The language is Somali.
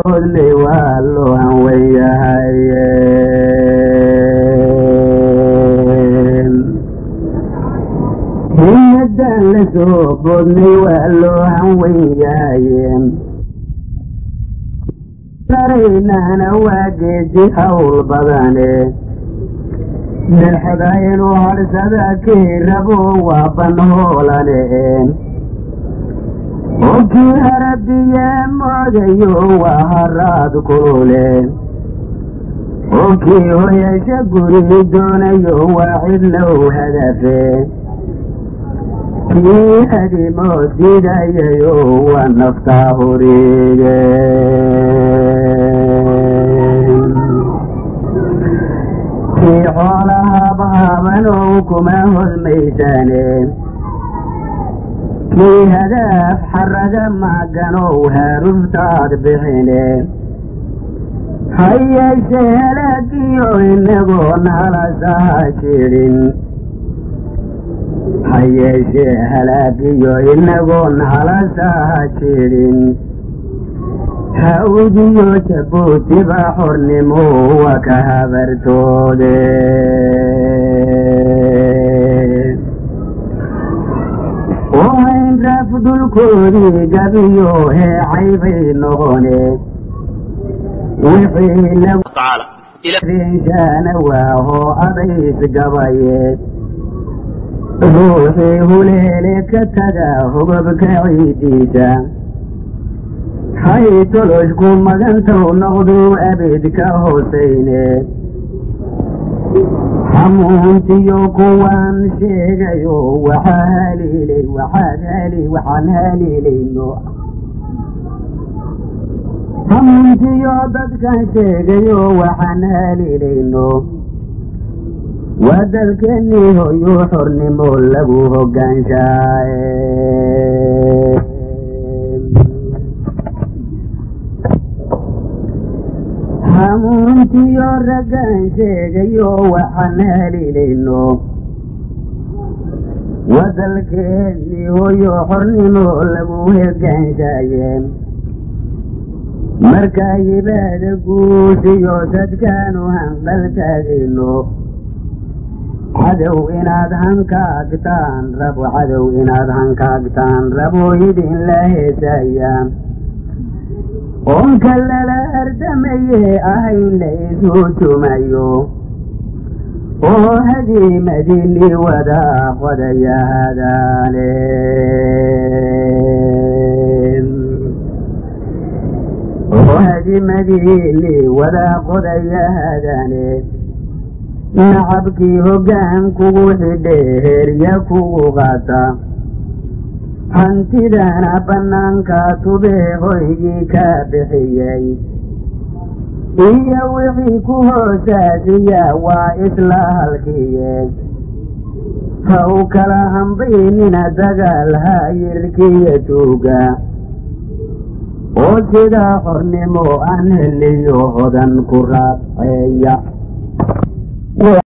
Only wallow and way so bodnay waa loo hanweeyaayen saraynaana waa geedi hawl badane milxada inuu harsada kii rabo waa banhoolane oo kii harabiye moodayo waa haraad kulule oo kii hoyasha guri doonayo waa cidlow hadafe kii hadimo diidayayo waa naftaa horiige kii xoolaha bahabanow kuma hodmaysane kii hadaaf xaraga maaganow haruftaad bixine hayeeshe halaagiyo inagoon halasaha jirin hayeeshe halaagiyo inagoon halasaha jirin hawdiyo jabuutiba xornimo waa ka habartoode oo hayn raafdulkoodii gabiyo heecaybay noqone wixii lagu rinshaana waaho adays gabaye ruuxii huleele ka taga hubabka ciidiisa hay toloshku magantow noqdu abid ka hoosayne hamuuntiyo kuwaan sheegayo waxaan haliilayno hamuuntiyo dadkan sheegayo waxaan haliilayno waa dalkeennii hoyo xornimo lagu hoggaanshaye hamuuntiyo raggan sheegayo waxaan haliilayno waa dalkeennii hoyo xornimo lagu hoggaanshaye markaa yibaada guushiyo dadkaanu hanqal taagayno cadow inaad hankaagtaan rabo idin la heesaya oonka lala ardamaye ahayn la ishujumayo oo hadiimadini wada qodaya hadaane hadiimadini wada qodaya hadaane nacabkii hoggaan kugu xidhe heerya kugu qaata hantidana bannaanka tubee hoygii ka bixiyey iyo wixii ku hoosaasiya waa isla halkiye ha u kala hambaynina dagaal hayirkiyo tuuga oo sidaa xornimo aan heliyo hodan ku raaceeya